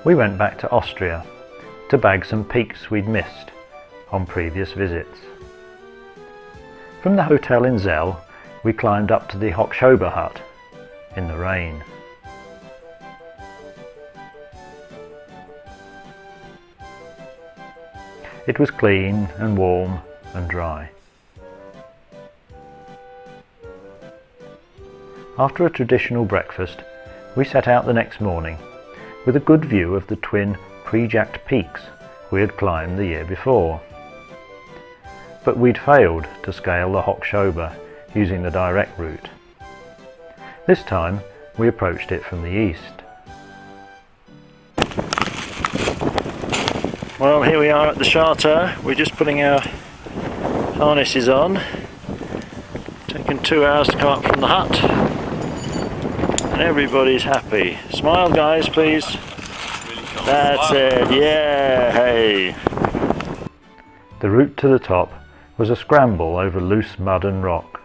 we went back to Austria to bag some peaks we'd missed on previous visits. From the hotel in Zell, we climbed up to the Hochschober hut in the rain. It was clean and warm and dry. After a traditional breakfast, we set out the next morning with a good view of the twin pre-jacked peaks we had climbed the year before. But we'd failed to scale the Hochschober using the direct route. This time we approached it from the east. Well, here we are at the charter. We're just putting our harnesses on. Taken 2 hours to come up from the hut. And everybody's happy. Smile, guys, please. That's it, yeah, hey. The route to the top was a scramble over loose mud and rock.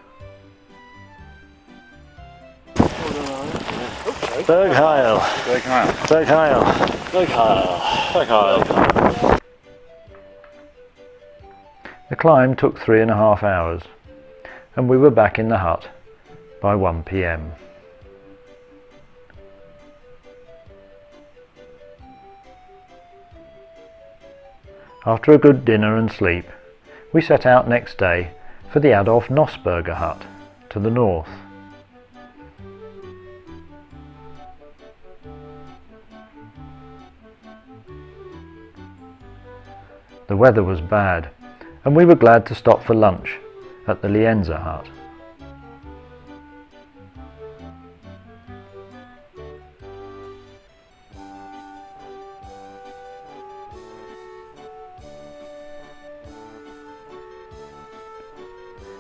Berg Heil. Berg Heil. Berg Heil. Berg Heil. Berg Heil. The climb took 3.5 hours, and we were back in the hut by 1 p.m. After a good dinner and sleep, we set out next day for the Adolf Nossberger hut to the north. The weather was bad, and we were glad to stop for lunch at the Lienzer hut.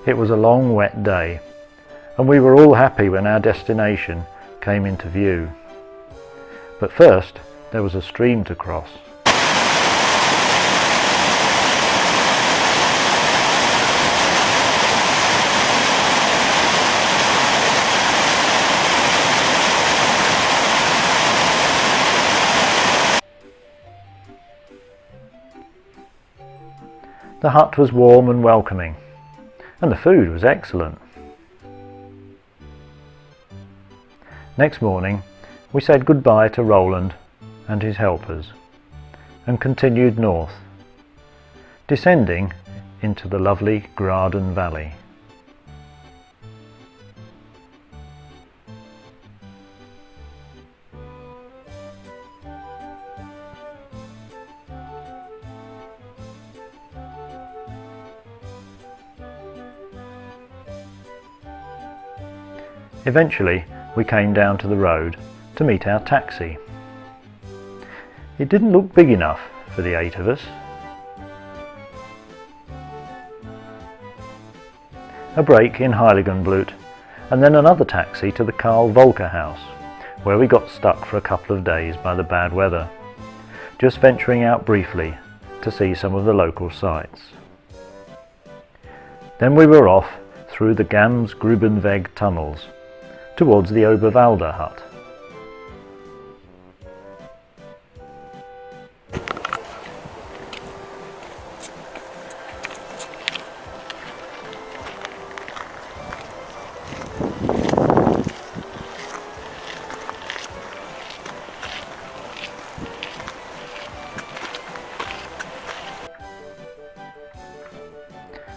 It was a long wet day, and we were all happy when our destination came into view. But first there was a stream to cross. The hut was warm and welcoming, and the food was excellent. Next morning we said goodbye to Roland and his helpers and continued north, descending into the lovely Graden Valley. Eventually we came down to the road to meet our taxi. It didn't look big enough for the 8 of us. A break in Heiligenblut, and then another taxi to the Karl Volker house, where we got stuck for a couple of days by the bad weather, just venturing out briefly to see some of the local sights. Then we were off through the Gamsgrubenweg tunnels towards the Oberwalder hut.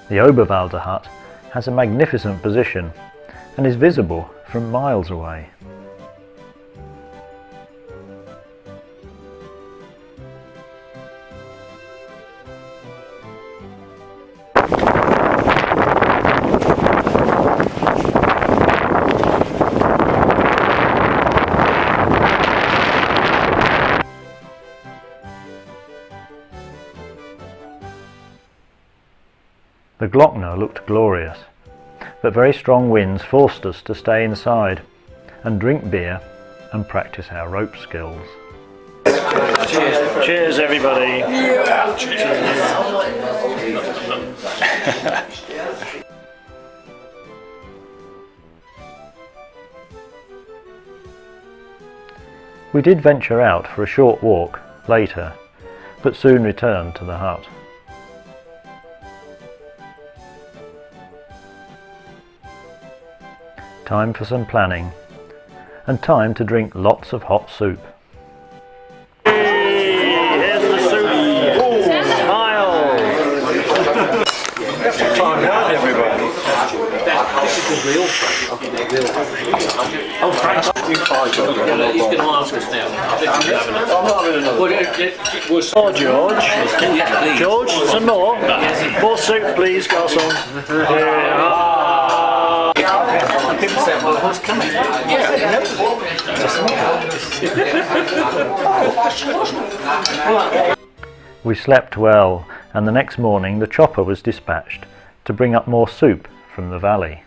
The Oberwalder hut has a magnificent position and is visible from miles away. The Glockner looked glorious, but very strong winds forced us to stay inside and drink beer and practice our rope skills. Cheers, cheers everybody! Yeah. Cheers. We did venture out for a short walk later, but soon returned to the hut. Time for some planning, and time to drink lots of hot soup. Here's the soup! Smile! Time out, everybody. This is real Oh, Frank. He's going to ask us now. I'm not having another. More, George. George, some more? More soup, please, garçon. People say, well, what's coming? We slept well, and the next morning the chopper was dispatched to bring up more soup from the valley.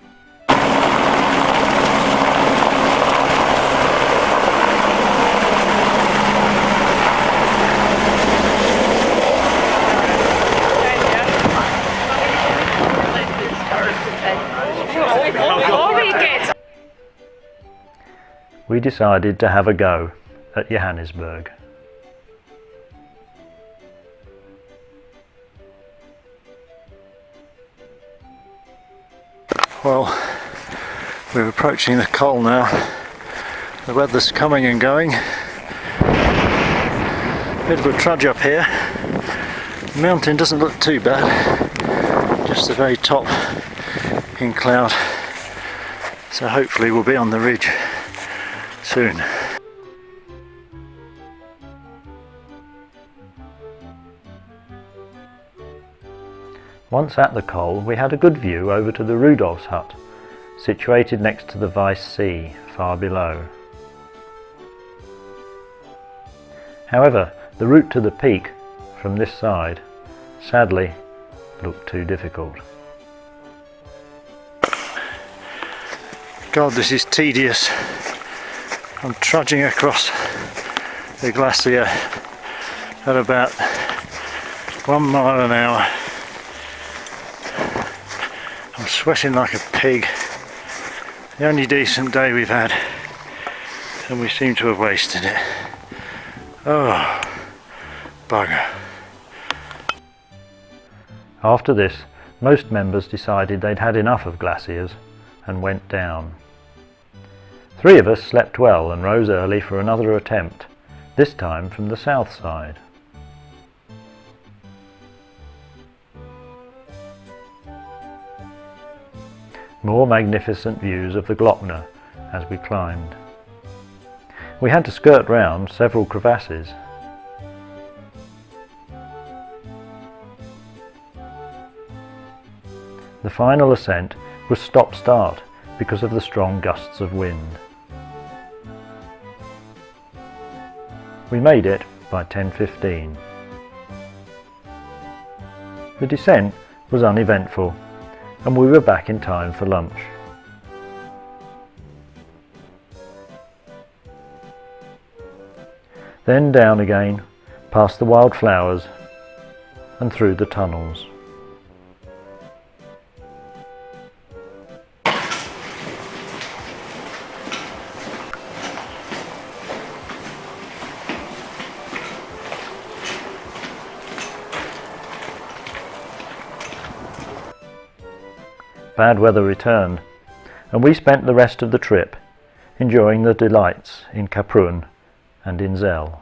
We decided to have a go at Johannisberg. Well, we're approaching the col now. The weather's coming and going. Bit of a trudge up here. The mountain doesn't look too bad, just the very top in cloud. So hopefully we'll be on the ridge soon. Once at the col, we had a good view over to the Rudolph's hut, situated next to the Weiss Sea, far below. However, the route to the peak from this side, sadly, looked too difficult. God, this is tedious. I'm trudging across the glacier at about 1 mile an hour. I'm sweating like a pig. The only decent day we've had, and we seem to have wasted it. Oh, bugger. After this, most members decided they'd had enough of glaciers and went down. 3 of us slept well and rose early for another attempt, this time from the south side. More magnificent views of the Glockner as we climbed. We had to skirt round several crevasses. The final ascent was stop-start because of the strong gusts of wind. We made it by 10:15. The descent was uneventful, and we were back in time for lunch. Then down again, past the wildflowers and through the tunnels. Bad weather returned, and we spent the rest of the trip enjoying the delights in Kaprun and in Zell.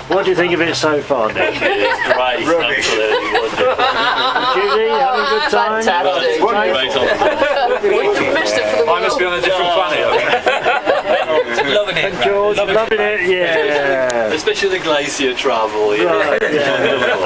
What do you think of it so far, Nick? It's great, absolutely wonderful. Judy, having a good time? Fantastic. We missed it for the I must be on a different planet. Loving it. And George, loving it, yeah. Especially the glacier travel. Right, yeah.